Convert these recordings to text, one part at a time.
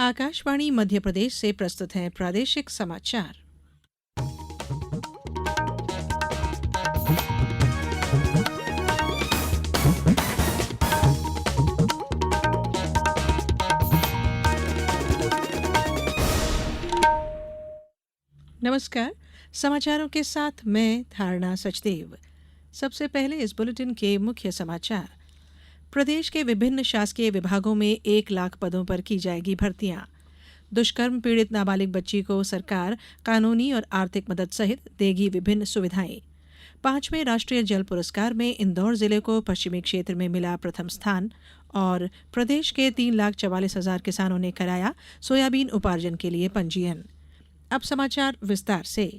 आकाशवाणी मध्य प्रदेश से प्रस्तुत हैं प्रादेशिक समाचार। नमस्कार। समाचारों के साथ मैं धारणा सचदेव। सबसे पहले इस बुलेटिन के मुख्य समाचार। प्रदेश के विभिन्न शासकीय विभागों में 1 लाख पदों पर की जाएगी भर्तियां। दुष्कर्म पीड़ित नाबालिग बच्ची को सरकार कानूनी और आर्थिक मदद सहित देगी विभिन्न सुविधाएं। 5वें राष्ट्रीय जल पुरस्कार में इंदौर जिले को पश्चिमी क्षेत्र में मिला प्रथम स्थान। और प्रदेश के 3,44,000 किसानों ने कराया सोयाबीन उपार्जन के लिए पंजीयन। अब समाचार विस्तार से।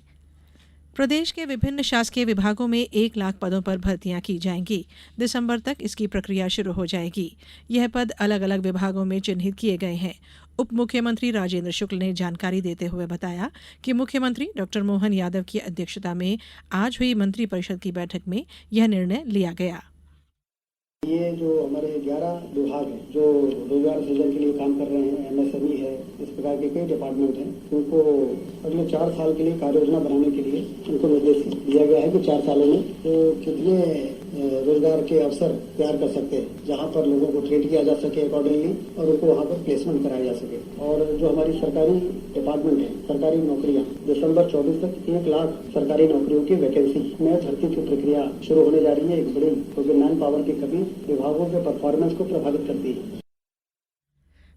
प्रदेश के विभिन्न शासकीय विभागों में 1 लाख पदों पर भर्तियां की जाएंगी। दिसंबर तक इसकी प्रक्रिया शुरू हो जाएगी। यह पद अलग अलग विभागों में चिन्हित किए गए हैं। उप मुख्यमंत्री राजेंद्र शुक्ल ने जानकारी देते हुए बताया कि मुख्यमंत्री डॉ मोहन यादव की अध्यक्षता में आज हुई मंत्री परिषद की बैठक में यह निर्णय लिया गया। ये जो हमारे 11 विभाग हैं जो रोजगार सृजन के लिए काम कर रहे हैं, एमएसएमई है, इस प्रकार के कई डिपार्टमेंट हैं, उनको अगले 4 साल के लिए कार्य योजना बनाने के लिए उनको निर्देश दिया गया है कि 4 सालों में तो कितने रोजगार के अवसर तैयार कर सकते हैं, जहाँ पर लोगों को ट्रेन किया जा सके अकॉर्डिंगली और उनको वहाँ पर प्लेसमेंट कराया जा सके। और जो हमारी सरकारी डिपार्टमेंट है, सरकारी नौकरियाँ, दिसंबर 24 तक 1 लाख सरकारी नौकरियों की वैकेंसी में भर्ती की प्रक्रिया शुरू होने जा रही है। एक बड़ी क्योंकि मैन पावर की कमी विभागों के परफॉर्मेंस को प्रभावित करती है।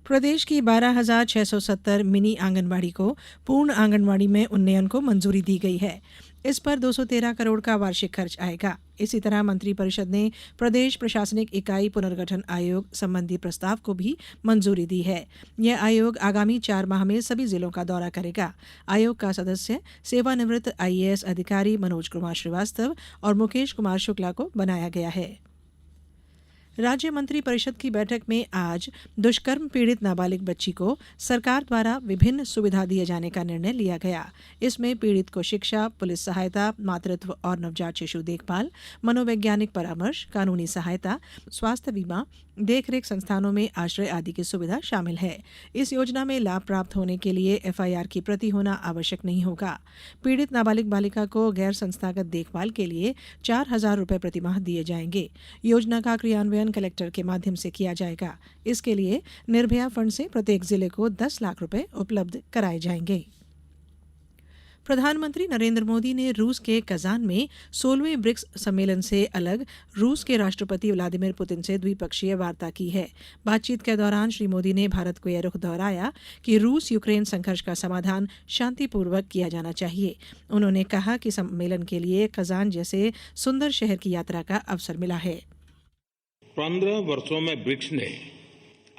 प्रदेश की 12,670 मिनी आंगनबाड़ी को पूर्ण आंगनबाड़ी में उन्नयन को मंजूरी दी गई है। इस पर 213 करोड़ का वार्षिक खर्च आएगा। इसी तरह मंत्रिपरिषद ने प्रदेश प्रशासनिक इकाई पुनर्गठन आयोग संबंधी प्रस्ताव को भी मंजूरी दी है। यह आयोग आगामी 4 माह में सभी जिलों का दौरा करेगा। आयोग का सदस्य सेवानिवृत्त IAS अधिकारी मनोज कुमार श्रीवास्तव और मुकेश कुमार शुक्ला को बनाया गया है। राज्य मंत्री परिषद की बैठक में आज दुष्कर्म पीड़ित नाबालिग बच्ची को सरकार द्वारा विभिन्न सुविधा दिए जाने का निर्णय लिया गया। इसमें पीड़ित को शिक्षा, पुलिस सहायता, मातृत्व और नवजात शिशु देखभाल, मनोवैज्ञानिक परामर्श, कानूनी सहायता, स्वास्थ्य बीमा, देखरेख संस्थानों में आश्रय आदि की सुविधा शामिल है। इस योजना में लाभ प्राप्त होने के लिए FIR की प्रति होना आवश्यक नहीं होगा। पीड़ित नाबालिग बालिका को गैर संस्थागत देखभाल के लिए 4,000 रुपये प्रतिमाह दिए जाएंगे। योजना का क्रियान्वयन कलेक्टर के माध्यम से किया जाएगा। इसके लिए निर्भया फंड से प्रत्येक जिले को 10 लाख रुपए उपलब्ध कराए जाएंगे। प्रधानमंत्री नरेंद्र मोदी ने रूस के कजान में 16वें ब्रिक्स सम्मेलन से अलग रूस के राष्ट्रपति व्लादिमीर पुतिन से द्विपक्षीय वार्ता की है। बातचीत के दौरान श्री मोदी ने भारत को यह रुख दोहराया कि रूस यूक्रेन संघर्ष का समाधान शांतिपूर्वक किया जाना चाहिए। उन्होंने कहा कि सम्मेलन के लिए कजान जैसे सुंदर शहर की यात्रा का अवसर मिला है। 15 वर्षों में ब्रिक्स ने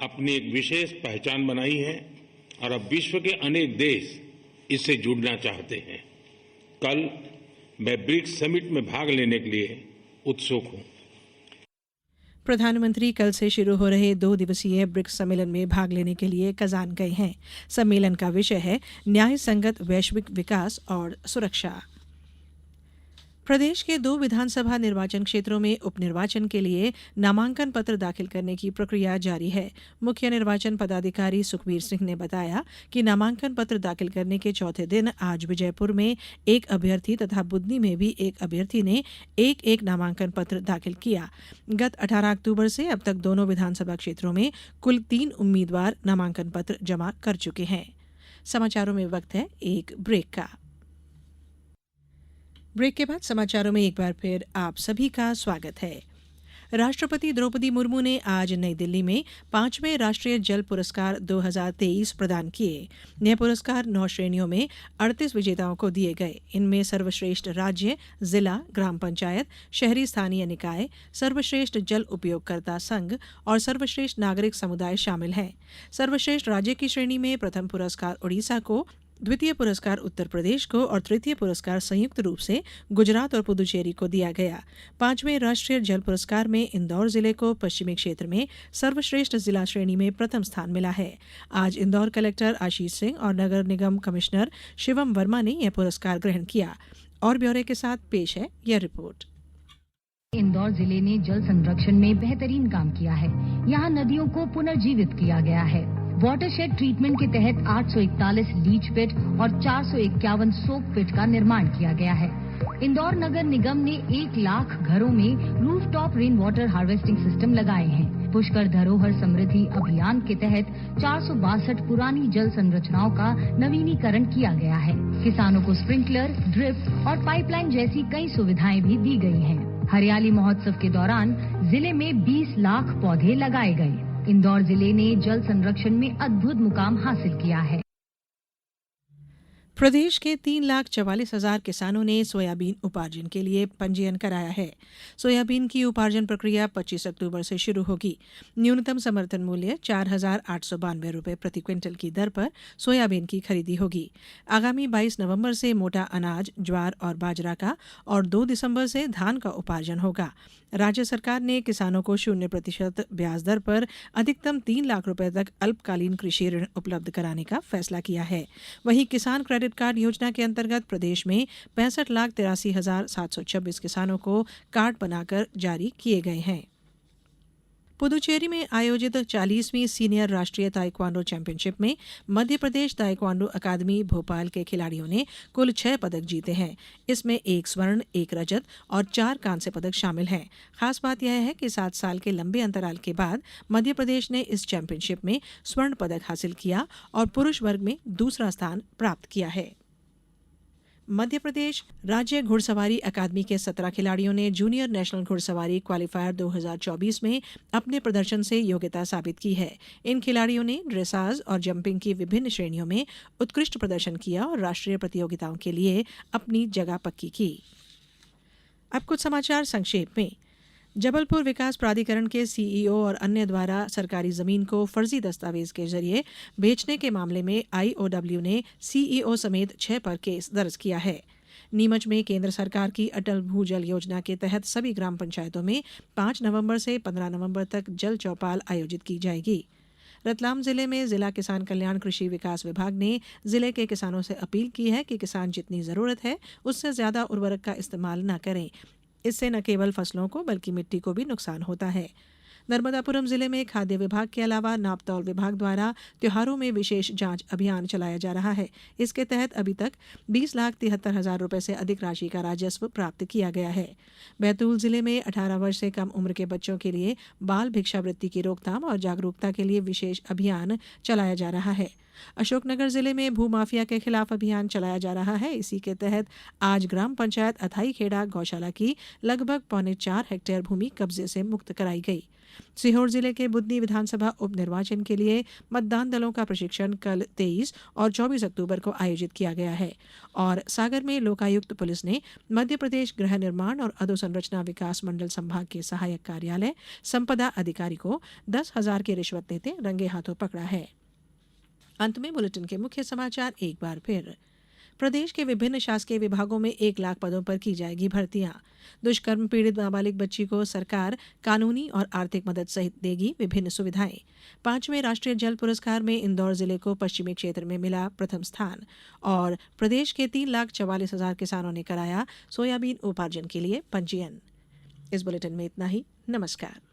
अपनी एक विशेष पहचान बनाई है और अब विश्व के अनेक देश इससे जुड़ना चाहते हैं। कल मैं ब्रिक्स समिट में भाग लेने के लिए उत्सुक हूं। प्रधानमंत्री कल से शुरू हो रहे 2 दिवसीय ब्रिक्स सम्मेलन में भाग लेने के लिए कजान गए हैं। सम्मेलन का विषय है न्याय संगत वैश्विक विकास और सुरक्षा। प्रदेश के 2 विधानसभा निर्वाचन क्षेत्रों में उपनिर्वाचन के लिए नामांकन पत्र दाखिल करने की प्रक्रिया जारी है। मुख्य निर्वाचन पदाधिकारी सुखबीर सिंह ने बताया कि नामांकन पत्र दाखिल करने के चौथे दिन आज विजयपुर में 1 अभ्यर्थी तथा बुदनी में भी 1 अभ्यर्थी ने एक नामांकन पत्र दाखिल किया। गत 18 अक्टूबर से अब तक दोनों विधानसभा क्षेत्रों में कुल 3 उम्मीदवार नामांकन पत्र जमा कर चुके हैं। समाचारों में वक्त है एक ब्रेक का। ब्रेक के बाद समाचारों में एक बार फिर आप सभी का स्वागत है। राष्ट्रपति द्रौपदी मुर्मू ने आज नई दिल्ली में 5वें राष्ट्रीय जल पुरस्कार 2023 प्रदान किए। यह पुरस्कार 9 श्रेणियों में 38 विजेताओं को दिए गए। इनमें सर्वश्रेष्ठ राज्य, जिला, ग्राम पंचायत, शहरी स्थानीय निकाय, सर्वश्रेष्ठ जल उपयोगकर्ता संघ और सर्वश्रेष्ठ नागरिक समुदाय शामिल हैं। सर्वश्रेष्ठ राज्य की श्रेणी में प्रथम पुरस्कार उड़ीसा को, द्वितीय पुरस्कार उत्तर प्रदेश को और तृतीय पुरस्कार संयुक्त रूप से गुजरात और पुदुचेरी को दिया गया। 5वें राष्ट्रीय जल पुरस्कार में इंदौर जिले को पश्चिमी क्षेत्र में सर्वश्रेष्ठ जिला श्रेणी में प्रथम स्थान मिला है। आज इंदौर कलेक्टर आशीष सिंह और नगर निगम कमिश्नर शिवम वर्मा ने यह पुरस्कार ग्रहण किया। और ब्यौरे के साथ पेश है यह रिपोर्ट। इंदौर जिले ने जल संरक्षण में बेहतरीन काम किया है। यहाँ नदियों को पुनर्जीवित किया गया है। वाटरशेड ट्रीटमेंट के तहत 841 लीच पिट और 451 सोक पिट का निर्माण किया गया है। इंदौर नगर निगम ने 1 लाख घरों में rooftop rain water harvesting system लगाए हैं। पुष्कर धरोहर समृद्धि अभियान के तहत 462 पुरानी जल संरचनाओं का नवीनीकरण किया गया है। किसानों को स्प्रिंकलर, ड्रिप और पाइपलाइन जैसी कई सुविधाएं भी दी गई हैं। हरियाली महोत्सव के दौरान जिले में 20 लाख पौधे लगाए गए। इंदौर जिले ने जल संरक्षण में अद्भुत मुकाम हासिल किया है। प्रदेश के 3,44,000 किसानों ने सोयाबीन उपार्जन के लिए पंजीयन कराया है। सोयाबीन की उपार्जन प्रक्रिया 25 अक्टूबर से शुरू होगी। न्यूनतम समर्थन मूल्य 4,892 रुपये प्रति क्विंटल की दर पर सोयाबीन की खरीदी होगी। आगामी 22 नवंबर से मोटा अनाज, ज्वार और बाजरा का और 2 दिसंबर से धान का उपार्जन होगा। राज्य सरकार ने किसानों को 0% ब्याज दर पर अधिकतम 3 लाख रुपए तक अल्पकालीन कृषि ऋण उपलब्ध कराने का फैसला किया है। वहीं किसान क्रेडिट कार्ड योजना के अंतर्गत प्रदेश में 65,83,726 किसानों को कार्ड बनाकर जारी किए गए हैं। पुदुचेरी में आयोजित 40वीं सीनियर राष्ट्रीय ताइक्वांडो चैंपियनशिप में मध्य प्रदेश ताइक्वांडो अकादमी भोपाल के खिलाड़ियों ने कुल 6 पदक जीते हैं। इसमें 1 स्वर्ण, 1 रजत और 4 कांस्य पदक शामिल हैं। खास बात यह है कि 7 साल के लंबे अंतराल के बाद मध्य प्रदेश ने इस चैंपियनशिप में स्वर्ण पदक हासिल किया और पुरुष वर्ग में दूसरा स्थान प्राप्त किया है। मध्य प्रदेश राज्य घुड़सवारी अकादमी के 17 खिलाड़ियों ने जूनियर नेशनल घुड़सवारी क्वालिफायर 2024 में अपने प्रदर्शन से योग्यता साबित की है। इन खिलाड़ियों ने ड्रेसाज और जंपिंग की विभिन्न श्रेणियों में उत्कृष्ट प्रदर्शन किया और राष्ट्रीय प्रतियोगिताओं के लिए अपनी जगह पक्की की। अब कुछ समाचार संक्षेप में। जबलपुर विकास प्राधिकरण के सीईओ और अन्य द्वारा सरकारी जमीन को फर्जी दस्तावेज के जरिए बेचने के मामले में आईओडब्ल्यू ने सीईओ समेत 6 पर केस दर्ज किया है। नीमच में केंद्र सरकार की अटल भूजल योजना के तहत सभी ग्राम पंचायतों में 5 नवंबर से 15 नवंबर तक जल चौपाल आयोजित की जाएगी। रतलाम जिले में जिला किसान कल्याण कृषि विकास विभाग ने जिले के किसानों से अपील की है कि किसान जितनी जरूरत है उससे ज्यादा उर्वरक का इस्तेमाल न करें। इससे न केवल फसलों को बल्कि मिट्टी को भी नुकसान होता है। नर्मदापुरम जिले में खाद्य विभाग के अलावा नापतौल विभाग द्वारा त्योहारों में विशेष जांच अभियान चलाया जा रहा है। इसके तहत अभी तक 20,73,000 रुपए से अधिक राशि का राजस्व प्राप्त किया गया है। बैतूल जिले में 18 वर्ष से कम उम्र के बच्चों के लिए बाल भिक्षावृत्ति की रोकथाम और जागरूकता के लिए विशेष अभियान चलाया जा रहा है। अशोकनगर जिले में भूमाफिया के खिलाफ अभियान चलाया जा रहा है। इसी के तहत आज ग्राम पंचायत अथाईखेड़ा गौशाला की लगभग 4.25 हेक्टेयर भूमि कब्जे से मुक्त कराई गई। सीहोर जिले के बुदनी विधानसभा उपनिर्वाचन के लिए मतदान दलों का प्रशिक्षण कल 23 और 24 अक्टूबर को आयोजित किया गया है। और सागर में लोकायुक्त पुलिस ने मध्य प्रदेश गृह निर्माण और अधोसंरचना विकास मंडल संभाग के सहायक कार्यालय संपदा अधिकारी को 10,000 की रिश्वत लेते रंगे हाथों पकड़ा है। अंत में बुलेटिन के मुख्य समाचार एक बार फिर। प्रदेश के विभिन्न शासकीय विभागों में 1 लाख पदों पर की जाएगी भर्तियां। दुष्कर्म पीड़ित नाबालिग बच्ची को सरकार कानूनी और आर्थिक मदद सहित देगी विभिन्न सुविधाएं। 5वें राष्ट्रीय जल पुरस्कार में इंदौर जिले को पश्चिमी क्षेत्र में मिला प्रथम स्थान। और प्रदेश के 3,44,000 किसानों ने कराया सोयाबीन उपार्जन के लिए पंजीयन। इस बुलेटिन में इतना ही। नमस्कार।